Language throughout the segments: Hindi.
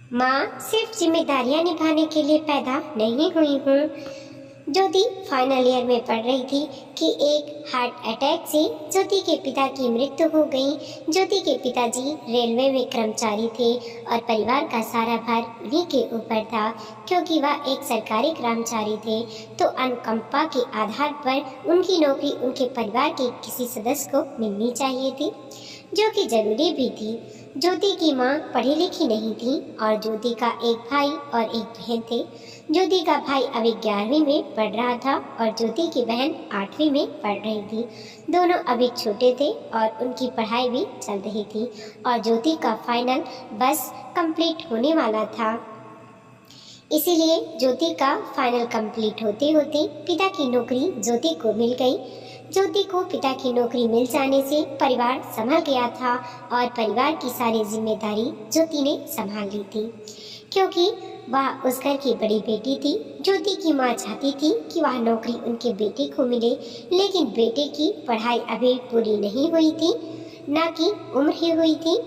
माँ सिर्फ जिम्मेदारियाँ निभाने के लिए पैदा नहीं हुई हूँ। ज्योति फाइनल ईयर में पढ़ रही थी कि एक हार्ट अटैक से ज्योति के पिता की मृत्यु हो गई। ज्योति के पिताजी रेलवे में कर्मचारी थे और परिवार का सारा भार उन्हीं के ऊपर था। क्योंकि वह एक सरकारी कर्मचारी थे तो अनुकंपा के आधार पर उनकी नौकरी उनके परिवार के किसी सदस्य को मिलनी चाहिए थी, जो कि जरूरी भी थी। ज्योति की माँ पढ़ी लिखी नहीं थी और ज्योति का एक भाई और एक बहन थे। ज्योति का भाई अभी 11वीं में पढ़ रहा था और ज्योति की बहन 8वीं में पढ़ रही थी। दोनों अभी छोटे थे और उनकी पढ़ाई भी चल रही थी और ज्योति का फाइनल बस कंप्लीट होने वाला था। इसीलिए ज्योति का फाइनल कंप्लीट होते होते पिता की नौकरी ज्योति को मिल गई। ज्योति को पिता की नौकरी मिल जाने से परिवार संभल गया था और परिवार की सारी जिम्मेदारी ज्योति ने संभाल ली थी। क्योंकि वह उस घर की बड़ी बेटी थी, ज्योति की माँ चाहती थी कि वह नौकरी उनके बेटे को मिले, लेकिन बेटे की पढ़ाई अभी पूरी नहीं हुई थी, ना कि उम्र ही हुई थी।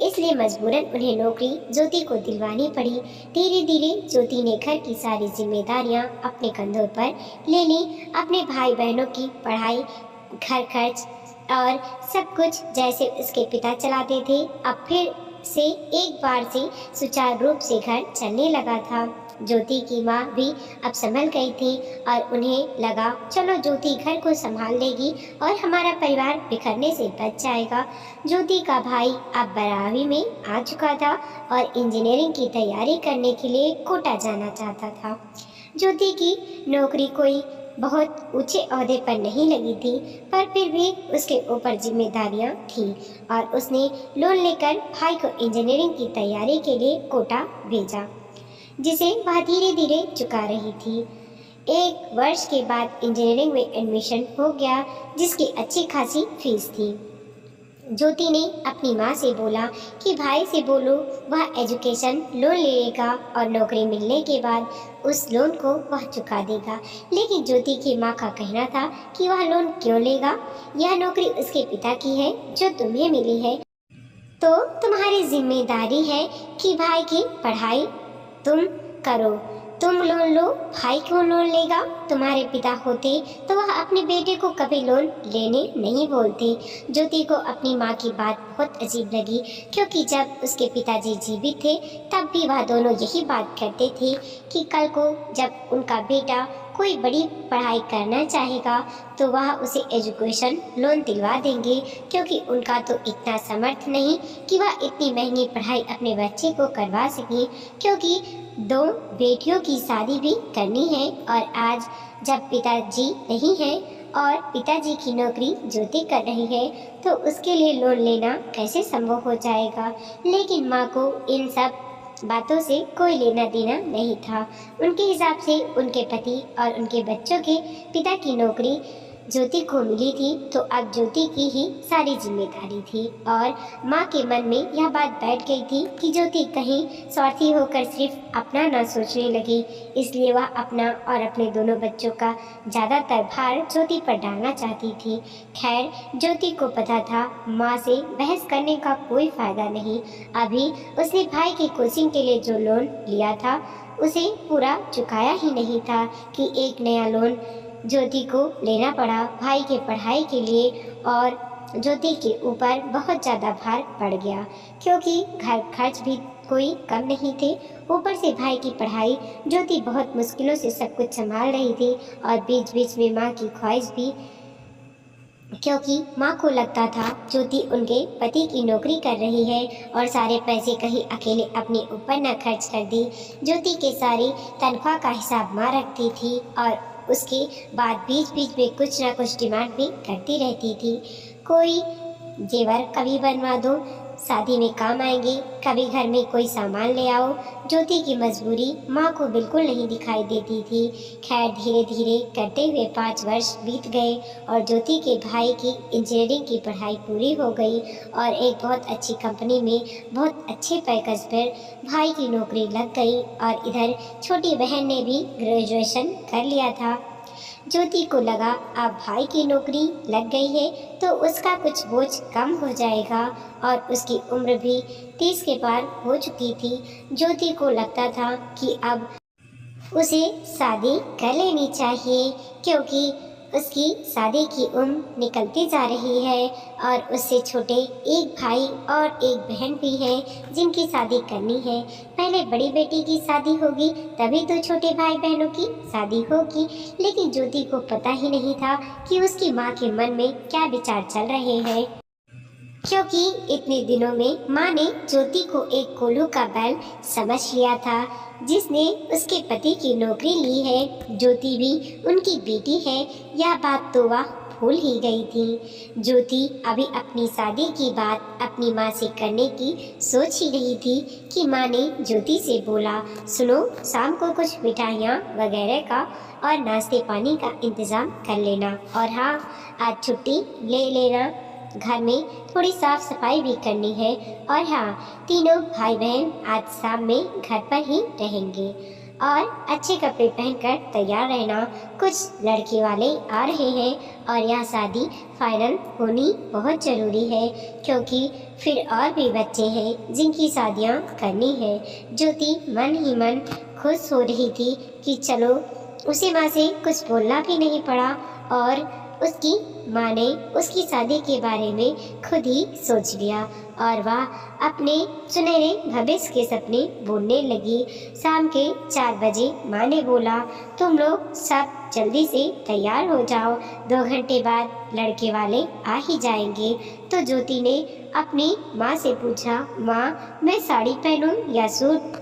इसलिए मजबूरन उन्हें नौकरी ज्योति को दिलवानी पड़ी। धीरे धीरे ज्योति ने घर की सारी जिम्मेदारियां अपने कंधों पर ले ली। अपने भाई बहनों की पढ़ाई, घर खर्च और सब कुछ जैसे उसके पिता चलाते थे, अब फिर से एक बार से सुचारू रूप से घर चलने लगा था। ज्योति की माँ भी अब संभल गई थी और उन्हें लगा चलो ज्योति घर को संभाल लेगी और हमारा परिवार बिखरने से बच जाएगा। ज्योति का भाई अब 12वीं में आ चुका था और इंजीनियरिंग की तैयारी करने के लिए कोटा जाना चाहता था। ज्योति की नौकरी कोई बहुत ऊंचे ओहदे पर नहीं लगी थी, पर फिर भी उसके ऊपर जिम्मेदारियां थीं और उसने लोन लेकर भाई को इंजीनियरिंग की तैयारी के लिए कोटा भेजा, जिसे वह धीरे धीरे चुका रही थी। 1 वर्ष के बाद इंजीनियरिंग में एडमिशन हो गया, जिसकी अच्छी खासी फीस थी। ज्योति ने अपनी माँ से बोला कि भाई से बोलो वह एजुकेशन लोन ले लेगा और नौकरी मिलने के बाद उस लोन को वह चुका देगा। लेकिन ज्योति की माँ का कहना था कि वह लोन क्यों लेगा, यह नौकरी उसके पिता की है जो तुम्हें मिली है, तो तुम्हारी जिम्मेदारी है कि भाई की पढ़ाई तुम करो। तुम लोन लो, भाई क्यों लोन लेगा? तुम्हारे पिता होते तो वह अपने बेटे को कभी लोन लेने नहीं बोलते। ज्योति को अपनी माँ की बात बहुत अजीब लगी, क्योंकि जब उसके पिताजी जीवित थे तब भी वह दोनों यही बात करते थे कि कल को जब उनका बेटा कोई बड़ी पढ़ाई करना चाहेगा तो वह उसे एजुकेशन लोन दिलवा देंगे, क्योंकि उनका तो इतना समर्थ नहीं कि वह इतनी महंगी पढ़ाई अपने बच्चे को करवा सकें, क्योंकि 2 बेटियों की शादी भी करनी है और आज जब पिताजी नहीं है और पिताजी की नौकरी ज्योति कर रही है तो उसके लिए लोन लेना कैसे संभव हो जाएगा। लेकिन माँ को इन सब बातों से कोई लेना देना नहीं था। उनके हिसाब से उनके पति और उनके बच्चों के पिता की नौकरी ज्योति को मिली थी तो अब ज्योति की ही सारी जिम्मेदारी थी और माँ के मन में यह बात बैठ गई थी कि ज्योति कहीं स्वार्थी होकर सिर्फ अपना न सोचने लगी। इसलिए वह अपना और अपने दोनों बच्चों का ज़्यादातर भार ज्योति पर डालना चाहती थी। खैर ज्योति को पता था माँ से बहस करने का कोई फ़ायदा नहीं। अभी उसने भाई की कोचिंग के लिए जो लोन लिया था उसे पूरा चुकाया ही नहीं था कि एक नया लोन ज्योति को लेना पड़ा भाई के पढ़ाई के लिए और ज्योति के ऊपर बहुत ज़्यादा भार पड़ गया, क्योंकि घर खर्च भी कोई कम नहीं थे। ऊपर से भाई की पढ़ाई, ज्योति बहुत मुश्किलों से सब कुछ संभाल रही थी और बीच बीच में माँ की ख्वाहिश भी, क्योंकि माँ को लगता था ज्योति उनके पति की नौकरी कर रही है और सारे पैसे कहीं अकेले अपने ऊपर न खर्च कर दी। ज्योति के सारी तनख्वाह का हिसाब माँ रखती थी और उसके बाद बीच बीच में कुछ ना कुछ डिमांड भी करती रहती थी। कोई जेवर कभी बनवा दो, शादी में काम आएंगे, कभी घर में कोई सामान ले आओ। ज्योति की मजबूरी माँ को बिल्कुल नहीं दिखाई देती थी। खैर धीरे धीरे करते हुए 5 वर्ष बीत गए और ज्योति के भाई की इंजीनियरिंग की पढ़ाई पूरी हो गई और एक बहुत अच्छी कंपनी में बहुत अच्छे पैकेज पर भाई की नौकरी लग गई और इधर छोटी बहन ने भी ग्रेजुएशन कर लिया था। ज्योति को लगा अब भाई की नौकरी लग गई है तो उसका कुछ बोझ कम हो जाएगा और उसकी उम्र भी 30 के पार हो चुकी थी। ज्योति को लगता था कि अब उसे शादी कर लेनी चाहिए क्योंकि उसकी शादी की उम्र निकलती जा रही है और उससे छोटे एक भाई और एक बहन भी है जिनकी शादी करनी है। पहले बड़ी बेटी की शादी होगी तभी तो छोटे भाई बहनों की शादी होगी। लेकिन ज्योति को पता ही नहीं था कि उसकी माँ के मन में क्या विचार चल रहे हैं, क्योंकि इतने दिनों में माँ ने ज्योति को एक कोल्हू का बैल समझ लिया था जिसने उसके पति की नौकरी ली है। ज्योति भी उनकी बेटी है, यह बात तो वह भूल ही गई थी। ज्योति अभी अपनी शादी की बात अपनी माँ से करने की सोच ही रही थी कि माँ ने ज्योति से बोला, सुनो, शाम को कुछ मिठाइयाँ वगैरह का और नाश्ते पानी का इंतज़ाम कर लेना और हाँ, आज छुट्टी ले लेना, घर में थोड़ी साफ सफाई भी करनी है और हाँ, तीनों भाई बहन आज शाम में घर पर ही रहेंगे और अच्छे कपड़े पहनकर तैयार रहना। कुछ लड़के वाले आ रहे हैं और यह शादी फाइनल होनी बहुत ज़रूरी है क्योंकि फिर और भी बच्चे हैं जिनकी शादियाँ करनी है। ज्योति मन ही मन खुश हो रही थी कि चलो, उसे माँ से कुछ बोलना भी नहीं पड़ा और उसकी माँ ने उसकी शादी के बारे में खुद ही सोच लिया और वह अपने सुनहरे भविष्य के सपने बुनने लगी। शाम के 4 बजे माँ ने बोला, तुम लोग सब जल्दी से तैयार हो जाओ, 2 घंटे बाद लड़के वाले आ ही जाएंगे। तो ज्योति ने अपनी माँ से पूछा, माँ, मैं साड़ी पहनूं या सूट?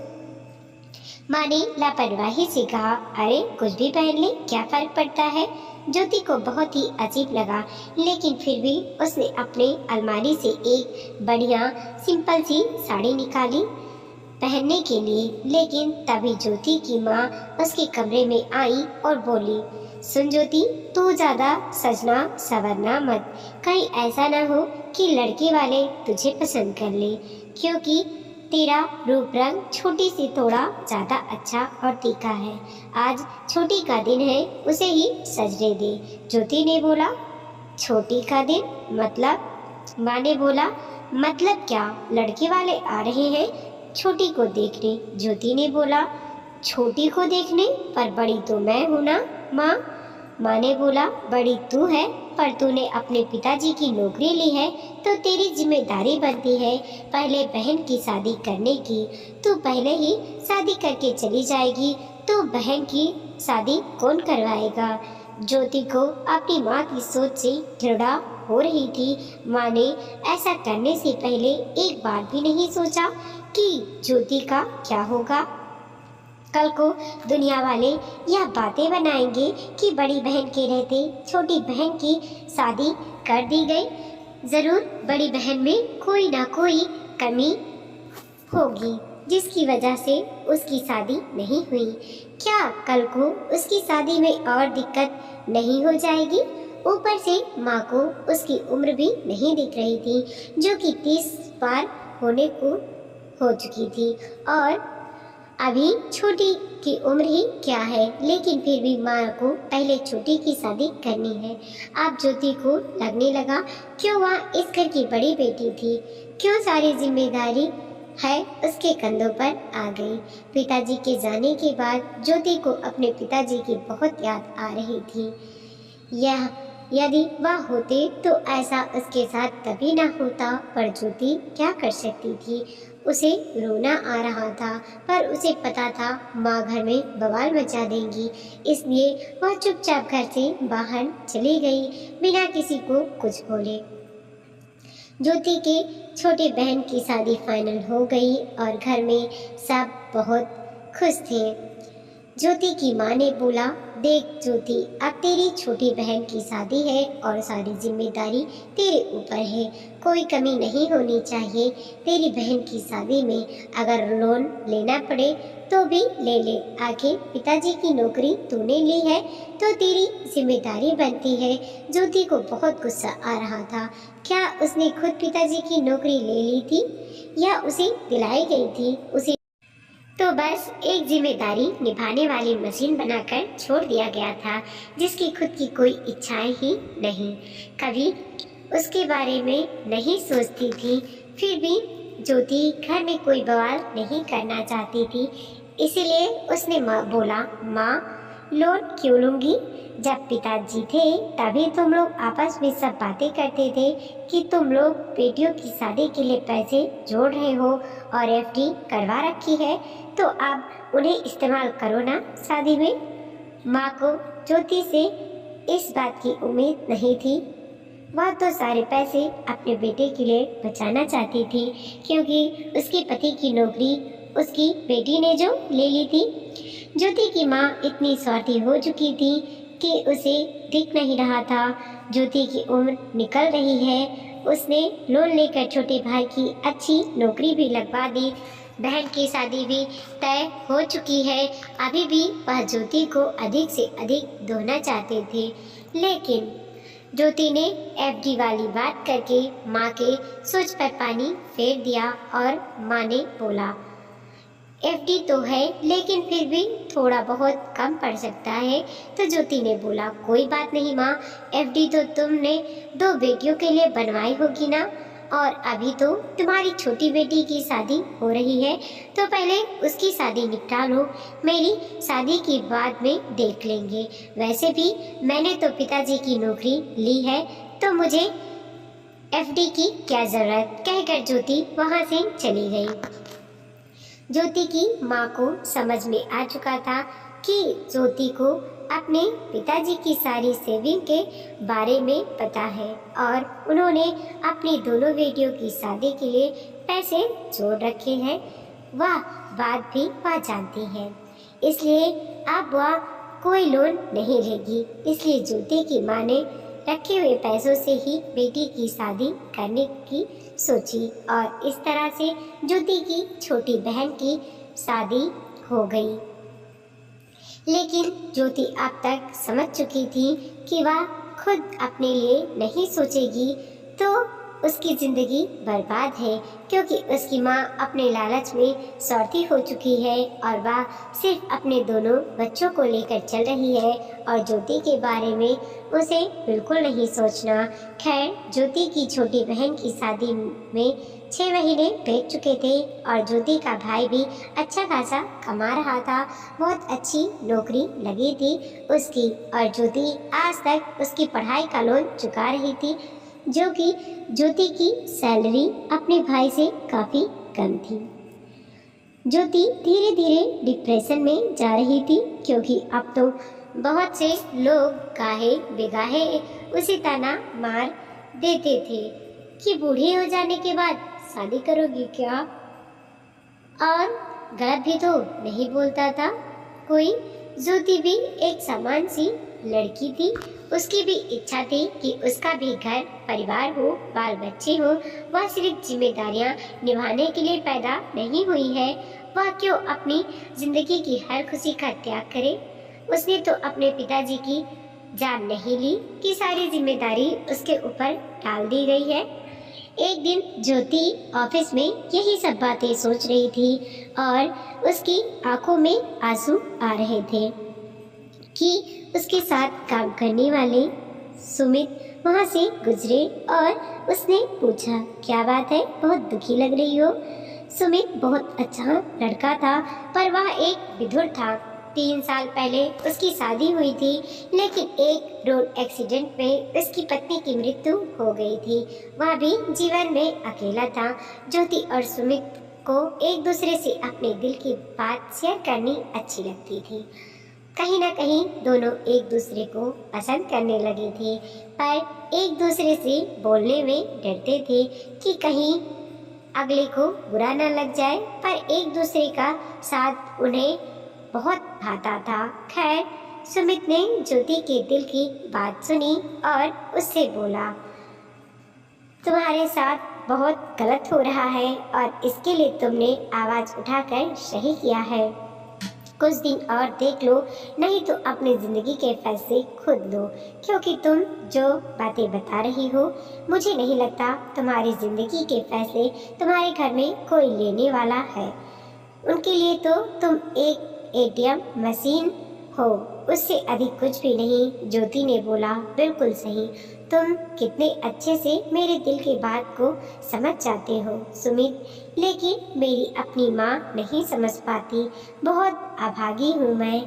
माँ ने लापरवाही से कहा, अरे कुछ भी पहन ले, क्या फर्क पड़ता है। ज्योति को बहुत ही अजीब लगा, लेकिन फिर भी उसने अपने अलमारी से एक बढ़िया सिंपल सी साड़ी निकाली पहनने के लिए। लेकिन तभी ज्योति की माँ उसके कमरे में आई और बोली, सुन ज्योति, तू ज़्यादा सजना संवरना मत, कहीं ऐसा ना हो कि लड़के वाले तुझे पसंद कर ले, क्योंकि तेरा रूप रंग छोटी से थोड़ा ज़्यादा अच्छा और तीखा है। आज छोटी का दिन है, उसे ही सजने दे। ज्योति ने बोला, छोटी का दिन मतलब? माँ ने बोला, मतलब क्या, लड़के वाले आ रहे हैं छोटी को देखने। ज्योति ने बोला, छोटी को देखने? पर बड़ी तो मैं हूँ ना माँ। माँ ने बोला, बड़ी तू है, पर तूने अपने पिताजी की नौकरी ली है तो तेरी जिम्मेदारी बनती है पहले बहन की शादी करने की। तू पहले ही शादी करके चली जाएगी तो बहन की शादी कौन करवाएगा। ज्योति को अपनी माँ की सोच से घृणा हो रही थी। माँ ने ऐसा करने से पहले एक बार भी नहीं सोचा कि ज्योति का क्या होगा। कल को दुनिया वाले यह बातें बनाएंगे कि बड़ी बहन के रहते छोटी बहन की शादी कर दी गई। ज़रूर बड़ी बहन में कोई ना कोई कमी होगी जिसकी वजह से उसकी शादी नहीं हुई। क्या कल को उसकी शादी में और दिक्कत नहीं हो जाएगी? ऊपर से माँ को उसकी उम्र भी नहीं दिख रही थी जो कि 30 पार होने को हो चुकी थी और अभी छोटी की उम्र ही क्या है, लेकिन फिर भी माँ को पहले छोटी की शादी करनी है। अब ज्योति को लगने लगा क्यों वह इस घर की बड़ी बेटी थी, क्यों सारी जिम्मेदारी है उसके कंधों पर आ गई। पिताजी के जाने के बाद ज्योति को अपने पिताजी की बहुत याद आ रही थी। यदि वह होते तो ऐसा उसके साथ कभी ना होता, पर ज्योति क्या कर सकती थी। उसे रोना आ रहा था पर उसे पता था माँ घर में बवाल मचा देंगी, इसलिए वह चुपचाप घर से बाहर चली गई बिना किसी को कुछ बोले। ज्योति के छोटे बहन की शादी फाइनल हो गई और घर में सब बहुत खुश थे। ज्योति की माँ ने बोला, देख ज्योति, अब तेरी छोटी बहन की शादी है और सारी जिम्मेदारी तेरे ऊपर है, कोई कमी नहीं होनी चाहिए। तेरी बहन की शादी में अगर लोन लेना पड़े तो भी ले ले, आखिर पिताजी की नौकरी तूने ली है तो तेरी जिम्मेदारी बनती है। ज्योति को बहुत गुस्सा आ रहा था। क्या उसने खुद पिताजी की नौकरी ले ली थी या उसे दिलाई गई थी? उसे तो बस एक जिम्मेदारी निभाने वाली मशीन बनाकर छोड़ दिया गया था, जिसकी खुद की कोई इच्छाएं ही नहीं, कभी उसके बारे में नहीं सोचती थी। फिर भी ज्योति घर में कोई बवाल नहीं करना चाहती थी, इसीलिए उसने बोला, माँ लोन क्यों लूंगी? जब पिताजी थे तभी तुम लोग आपस में सब बातें करते थे कि तुम लोग बेटियों की शादी के लिए पैसे जोड़ रहे हो और एफडी करवा रखी है, तो अब उन्हें इस्तेमाल करो ना शादी में। माँ को ज्योति से इस बात की उम्मीद नहीं थी। वह तो सारे पैसे अपने बेटे के लिए बचाना चाहती थी, क्योंकि उसके पति की नौकरी उसकी बेटी ने जो ले ली थी। ज्योति की माँ इतनी स्वार्थी हो चुकी थी कि उसे दिख नहीं रहा था ज्योति की उम्र निकल रही है। उसने लोन लेकर छोटे भाई की अच्छी नौकरी भी लगवा दी, बहन की शादी भी तय हो चुकी है। अभी भी वह ज्योति को अधिक से अधिक धोना चाहते थे, लेकिन ज्योति ने एफडी वाली बात करके माँ के सोच पर पानी फेर दिया और माँ ने बोला, एफडी तो है लेकिन फिर भी थोड़ा बहुत कम पड़ सकता है। तो ज्योति ने बोला, कोई बात नहीं माँ, एफडी तो तुमने 2 बेटियों के लिए बनवाई होगी ना, और अभी तो तुम्हारी छोटी बेटी की शादी हो रही है, तो पहले उसकी शादी निपटा लो, मेरी शादी की बाद में देख लेंगे। वैसे भी मैंने तो पिताजी की नौकरी ली है, तो मुझे एफडी की क्या जरूरत, कहकर ज्योति वहाँ से चली गई। ज्योति की माँ को समझ में आ चुका था कि ज्योति को अपने पिताजी की सारी सेविंग के बारे में पता है और उन्होंने अपनी दोनों बेटियों की शादी के लिए पैसे जोड़ रखे हैं। वह बात भी वह जानती है, इसलिए अब वह कोई लोन नहीं लेगी। इसलिए ज्योति की माँ ने रखे हुए पैसों से ही बेटी की शादी करने की सोची और इस तरह से ज्योति की छोटी बहन की शादी हो गई। लेकिन ज्योति अब तक समझ चुकी थी कि वह खुद अपने लिए नहीं सोचेगी तो उसकी ज़िंदगी बर्बाद है, क्योंकि उसकी माँ अपने लालच में स्वार्थी हो चुकी है और वह सिर्फ अपने दोनों बच्चों को लेकर चल रही है और ज्योति के बारे में उसे बिल्कुल नहीं सोचना। खैर, ज्योति की छोटी बहन की शादी में 6 महीने बीत चुके थे और ज्योति का भाई भी अच्छा खासा कमा रहा था, बहुत अच्छी नौकरी लगी थी उसकी और ज्योति आज तक उसकी पढ़ाई का लोन चुका रही थी, जो कि ज्योति की सैलरी अपने भाई से काफ़ी कम थी। ज्योति धीरे धीरे डिप्रेशन में जा रही थी, क्योंकि अब तो बहुत से लोग गाहे बेगाहे उसे ताना मार देते थे कि बूढ़ी हो जाने के बाद शादी करोगी क्या, और गलत भी तो नहीं बोलता था कोई। ज्योति भी एक समान सी लड़की थी, उसकी भी इच्छा थी कि उसका भी घर परिवार हो, बाल बच्चे हो। वह सिर्फ जिम्मेदारियां निभाने के लिए पैदा नहीं हुई है, वह क्यों अपनी जिंदगी की हर खुशी का त्याग करे। उसने तो अपने पिताजी की जान नहीं ली कि सारी जिम्मेदारी उसके ऊपर डाल दी गई है। एक दिन ज्योति ऑफिस में यही सब बातें सोच रही थी और उसकी आंखों में आंसू आ रहे थे कि उसके साथ काम करने वाले सुमित वहाँ से गुजरे और उसने पूछा, क्या बात है, बहुत दुखी लग रही हो। सुमित बहुत अच्छा लड़का था, पर वह एक विधुर था। 3 साल पहले उसकी शादी हुई थी, लेकिन एक रोड एक्सीडेंट में उसकी पत्नी की मृत्यु हो गई थी। वह भी जीवन में अकेला था। ज्योति और सुमित को एक दूसरे से अपने दिल की बात शेयर करनी अच्छी लगती थी। कहीं ना कहीं दोनों एक दूसरे को पसंद करने लगे थे, पर एक दूसरे से बोलने में डरते थे कि कहीं अगले को बुरा न लग जाए, पर एक दूसरे का साथ उन्हें बहुत भाता था। खैर, सुमित ने ज्योति के दिल की बात सुनी और उससे बोला, तुम्हारे साथ बहुत गलत हो रहा है और इसके लिए तुमने आवाज़ उठाकर सही किया है। कुछ दिन और देख लो, नहीं तो अपनी ज़िंदगी के फैसले खुद लो, क्योंकि तुम जो बातें बता रही हो मुझे नहीं लगता तुम्हारी ज़िंदगी के फैसले तुम्हारे घर में कोई लेने वाला है। उनके लिए तो तुम एक एटीएम मशीन हो, उससे अधिक कुछ भी नहीं। ज्योति ने बोला, बिल्कुल सही, तुम कितने अच्छे से मेरे दिल की बात को समझ जाते हो सुमित, लेकिन मेरी अपनी माँ नहीं समझ पाती। बहुत अभागी हूँ मैं।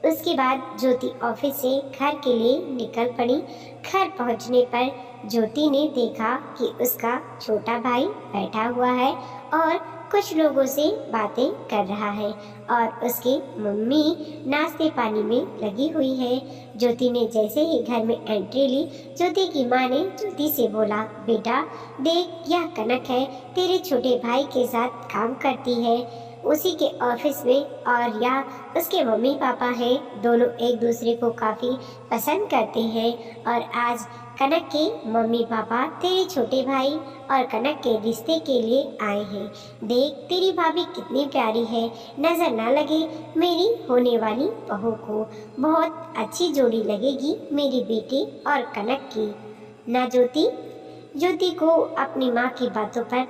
उसके बाद ज्योति ऑफिस से घर के लिए निकल पड़ी। घर पहुंचने पर ज्योति ने देखा कि उसका छोटा भाई बैठा हुआ है और कुछ लोगों से बातें कर रहा है और उसकी मम्मी नाश्ते पानी में लगी हुई है। ज्योति ने जैसे ही घर में एंट्री ली, ज्योति की माँ ने ज्योति से बोला, बेटा देख, यह कनक है, तेरे छोटे भाई के साथ काम करती है उसी के ऑफिस में, और यह उसके मम्मी पापा हैं। दोनों एक दूसरे को काफ़ी पसंद करते हैं और आज कनक के मम्मी पापा तेरे छोटे भाई और कनक के रिश्ते के लिए आए हैं। देख, तेरी भाभी कितनी प्यारी है, नज़र ना लगे मेरी होने वाली बहू को। बहुत अच्छी जोड़ी लगेगी मेरी बेटी और कनक की ना ज्योति। ज्योति को अपनी माँ की बातों पर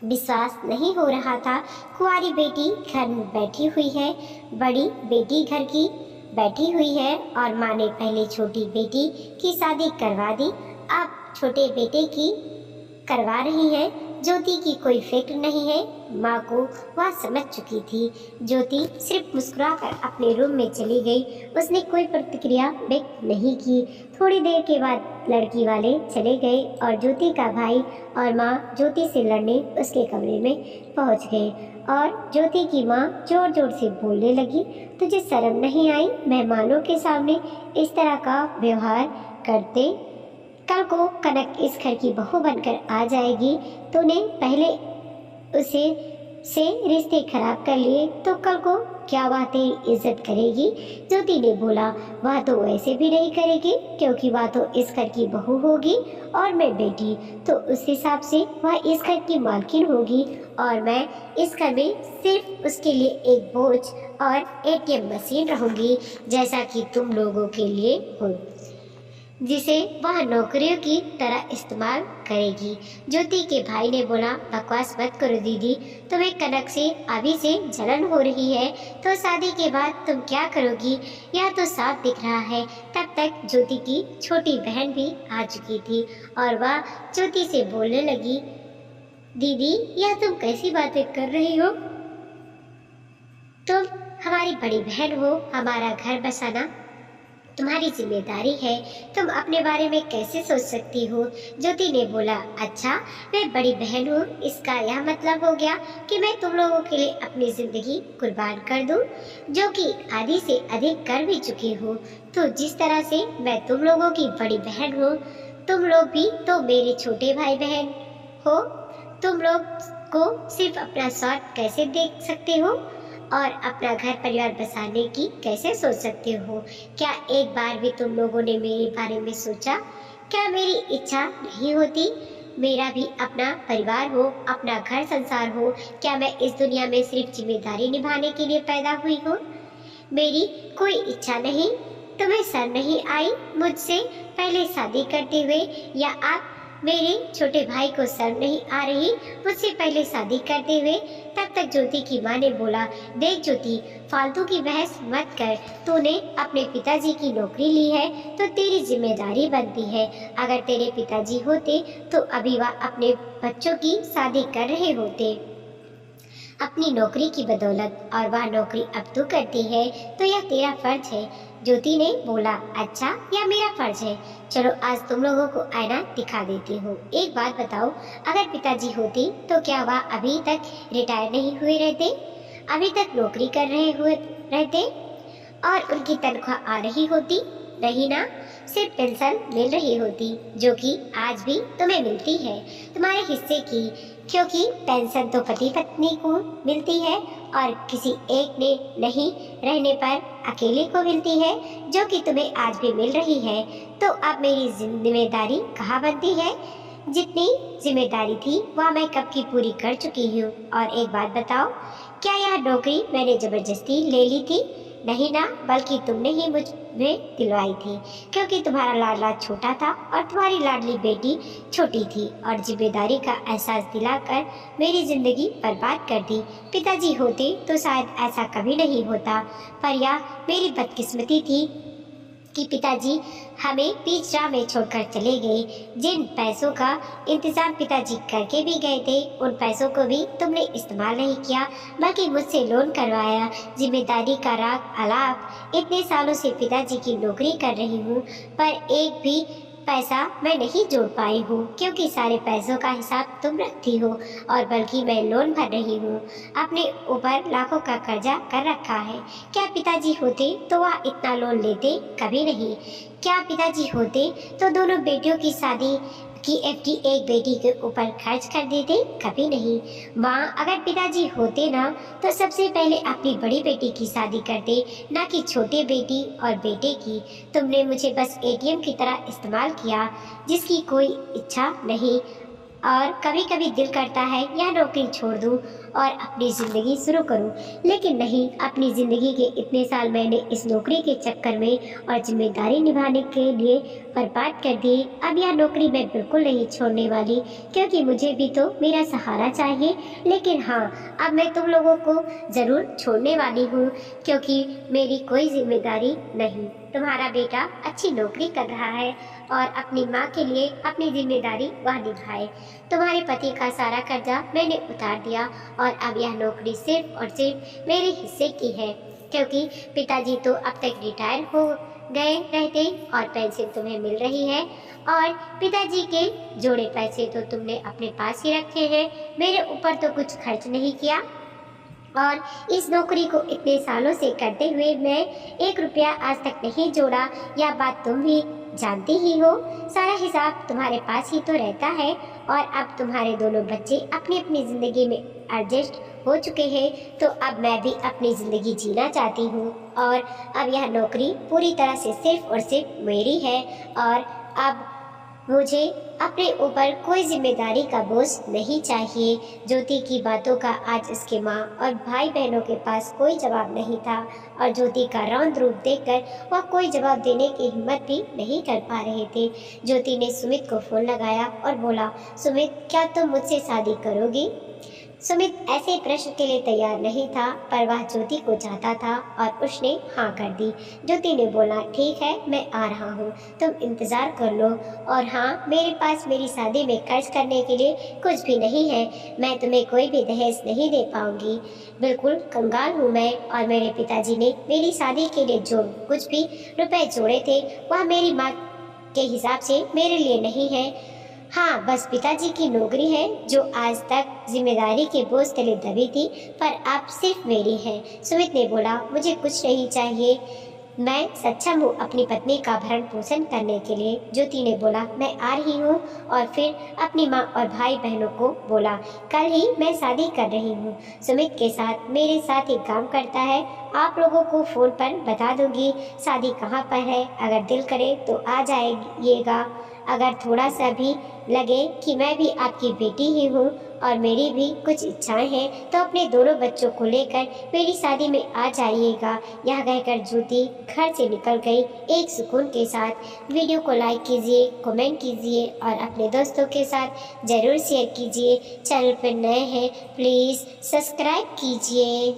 विश्वास नहीं हो रहा था। कुंवारी बेटी घर में बैठी हुई है, बड़ी बेटी घर की बैठी हुई है और माँ ने पहले छोटी बेटी की शादी करवा दी, अब छोटे बेटे की करवा रही है। ज्योति की कोई फिक्र नहीं है, माँ को वह समझ चुकी थी। ज्योति सिर्फ मुस्कुराकर अपने रूम में चली गई, उसने कोई प्रतिक्रिया व्यक्त नहीं की। थोड़ी देर के बाद लड़की वाले चले गए और ज्योति का भाई और माँ ज्योति से लड़ने उसके कमरे में पहुँच गए और ज्योति की माँ जोर जोर से बोलने लगी, तुझे शर्म नहीं आई मेहमानों के सामने इस तरह का व्यवहार करते? कल को कनक इस घर की बहू बनकर आ जाएगी, तूने पहले उसे से रिश्ते खराब कर लिए तो कल को क्या वह तेरी इज्जत करेगी? ज्योति ने बोला, वह तो वैसे भी नहीं करेगी क्योंकि वह तो इस घर की बहू होगी और मैं बेटी, तो उस हिसाब से वह इस घर की मालकिन होगी और मैं इस घर में सिर्फ उसके लिए एक बोझ और एटीएम मशीन रहूंगी, जैसा कि तुम लोगों के लिए हो, जिसे वह नौकरियों की तरह इस्तेमाल करेगी। ज्योति के भाई ने बोला, बकवास मत करो दीदी, तुम्हें कनक से अभी से जलन हो रही है तो शादी के बाद तुम क्या करोगी, यह तो साफ दिख रहा है। तब तक ज्योति की छोटी बहन भी आ चुकी थी और वह ज्योति से बोलने लगी, दीदी यह तुम कैसी बातें कर रही हो? तुम हमारी बड़ी बहन हो, हमारा घर बसाना तुम्हारी जिम्मेदारी है, तुम अपने बारे में कैसे सोच सकती हो? ज्योति ने बोला, अच्छा मैं बड़ी बहन हूँ, इसका यह मतलब हो गया कि मैं तुम लोगों के लिए अपनी जिंदगी कुर्बान कर दूँ, जो कि आधी से अधिक कर भी चुकी हूँ। तो जिस तरह से मैं तुम लोगों की बड़ी बहन हूँ, तुम लोग भी तो मेरे छोटे भाई बहन हो। तुम लोग को सिर्फ अपना स्वार्थ कैसे देख सकते हो और अपना घर परिवार बसाने की कैसे सोच सकते हो? क्या एक बार भी तुम लोगों ने मेरे बारे में सोचा? क्या मेरी इच्छा नहीं होती मेरा भी अपना परिवार हो, अपना घर संसार हो? क्या मैं इस दुनिया में सिर्फ जिम्मेदारी निभाने के लिए पैदा हुई हूँ? मेरी कोई इच्छा नहीं। तुम्हें शर्म नहीं आई मुझसे पहले शादी करते हुए, या आप मेरे छोटे भाई को शर्म नहीं आ रही मुझसे पहले शादी करते हुए? तब तक ज्योति की माँ ने बोला, देख ज्योति, फालतू की बहस मत कर, तूने अपने पिताजी की नौकरी ली है तो तेरी जिम्मेदारी बनती है। अगर तेरे पिताजी होते तो अभी वह अपने बच्चों की शादी कर रहे होते अपनी नौकरी की बदौलत, और वह नौकरी अब तू करती है तो यह तेरा फर्ज है। ज्योति ने बोला, अच्छा यह मेरा फर्ज है, चलो आज तुम लोगों को आईना दिखा देती हूँ। एक बात बताओ, अगर पिताजी होते तो क्या वह अभी तक रिटायर नहीं हुए रहते, अभी तक नौकरी कर रहे हुए रहते और उनकी तनख्वाह आ रही होती? नहीं ना, सिर्फ पेंशन मिल रही होती, जो कि आज भी तुम्हें मिलती है तुम्हारे हिस्से की, क्योंकि पेंशन तो पति पत्नी को मिलती है और किसी एक ने नहीं रहने पर अकेले को मिलती है, जो कि तुम्हें आज भी मिल रही है। तो अब मेरी जिम्मेदारी कहाँ बनती है? जितनी जिम्मेदारी थी वह मैं कब की पूरी कर चुकी हूँ। और एक बात बताओ, क्या यह नौकरी मैंने जबरदस्ती ले ली थी? नहीं ना, बल्कि तुमने ही मुझ में दिलवाई थी, क्योंकि तुम्हारा लाडला छोटा था और तुम्हारी लाडली बेटी छोटी थी और जिम्मेदारी का एहसास दिलाकर मेरी जिंदगी बर्बाद कर दी। पिताजी होते तो शायद ऐसा कभी नहीं होता, पर यह मेरी बदकिस्मती थी कि पिताजी हमें बीच राह में छोड़कर चले गए। जिन पैसों का इंतजाम पिताजी करके भी गए थे, उन पैसों को भी तुमने इस्तेमाल नहीं किया, बल्कि मुझसे लोन करवाया। जिम्मेदारी का राग अलाप इतने सालों से पिताजी की नौकरी कर रही हूँ, पर एक भी पैसा मैं नहीं जोड़ पाई हूँ, क्योंकि सारे पैसों का हिसाब तुम रखती हो, और बल्कि मैं लोन भर रही हूँ। अपने ऊपर लाखों का कर्जा कर रखा है। क्या पिताजी होते तो वह इतना लोन लेते? कभी नहीं। क्या पिताजी होते तो दोनों बेटियों की शादी की एफडी एक बेटी के ऊपर खर्च कर देते? कभी नहीं। माँ, अगर पिताजी होते ना तो सबसे पहले अपनी बड़ी बेटी की शादी करते, ना कि छोटे बेटी और बेटे की। तुमने मुझे बस एटीएम की तरह इस्तेमाल किया, जिसकी कोई इच्छा नहीं, और कभी कभी दिल करता है यह नौकरी छोड़ दूं और अपनी ज़िंदगी शुरू करूं, लेकिन नहीं। अपनी ज़िंदगी के इतने साल मैंने इस नौकरी के चक्कर में और जिम्मेदारी निभाने के लिए बर्बाद कर दिए। अब यह नौकरी मैं बिल्कुल नहीं छोड़ने वाली, क्योंकि मुझे भी तो मेरा सहारा चाहिए। लेकिन हाँ, अब मैं तुम लोगों को ज़रूर छोड़ने वाली हूँ, क्योंकि मेरी कोई जिम्मेदारी नहीं। तुम्हारा बेटा अच्छी नौकरी कर रहा है और अपनी माँ के लिए अपनी जिम्मेदारी वह निभाए। तुम्हारे पति का सारा कर्जा मैंने उतार दिया, और अब यह नौकरी सिर्फ और सिर्फ मेरे हिस्से की है, क्योंकि पिताजी तो अब तक रिटायर हो गए रहते और पेंशन तुम्हें मिल रही है, और पिताजी के जोड़े पैसे तो तुमने अपने पास ही रखे हैं। मेरे ऊपर तो कुछ खर्च नहीं किया, और इस नौकरी को इतने सालों से करते हुए मैं 1 रुपया आज तक नहीं जोड़ा। यह बात तुम भी जानती ही हो। सारा हिसाब तुम्हारे पास ही तो रहता है, और अब तुम्हारे दोनों बच्चे अपनी अपनी ज़िंदगी में एडजस्ट हो चुके हैं, तो अब मैं भी अपनी ज़िंदगी जीना चाहती हूँ, और अब यह नौकरी पूरी तरह से सिर्फ और सिर्फ मेरी है, और अब मुझे अपने ऊपर कोई जिम्मेदारी का बोझ नहीं चाहिए। ज्योति की बातों का आज उसके माँ और भाई बहनों के पास कोई जवाब नहीं था, और ज्योति का रौद्र रूप देखकर वह कोई जवाब देने की हिम्मत भी नहीं कर पा रहे थे। ज्योति ने सुमित को फोन लगाया और बोला, सुमित, क्या तुम मुझसे शादी करोगी? सुमित ऐसे प्रश्न के लिए तैयार नहीं था, पर वह ज्योति को चाहता था, और उसने हाँ कर दी। ज्योति ने बोला, ठीक है, मैं आ रहा हूँ, तुम इंतज़ार कर लो। और हाँ, मेरे पास मेरी शादी में खर्च करने के लिए कुछ भी नहीं है। मैं तुम्हें कोई भी दहेज नहीं दे पाऊँगी। बिल्कुल कंगाल हूँ मैं, और मेरे पिताजी ने मेरी शादी के लिए जो कुछ भी रुपए जोड़े थे, वह मेरी माँ के हिसाब से मेरे लिए नहीं है। हाँ, बस पिताजी की नौकरी है, जो आज तक जिम्मेदारी के बोझ तले दबी थी, पर अब सिर्फ मेरी है। सुमित ने बोला, मुझे कुछ नहीं चाहिए, मैं सक्षम हूँ अपनी पत्नी का भरण पोषण करने के लिए। ज्योति ने बोला, मैं आ रही हूँ, और फिर अपनी माँ और भाई बहनों को बोला, कल ही मैं शादी कर रही हूँ। सुमित के साथ मेरे साथ ही काम करता है, आप लोगों को फ़ोन पर बता दूंगी शादी कहाँ पर है। अगर दिल करे तो आ जाइएगा। अगर थोड़ा सा भी लगे कि मैं भी आपकी बेटी ही हूँ और मेरी भी कुछ इच्छाएं हैं, तो अपने दोनों बच्चों को लेकर मेरी शादी में आ जाइएगा। यह कहकर ज्योति घर से निकल गई एक सुकून के साथ। वीडियो को लाइक कीजिए, कमेंट कीजिए, और अपने दोस्तों के साथ ज़रूर शेयर कीजिए। चैनल पर नए हैं, प्लीज़ सब्सक्राइब कीजिए।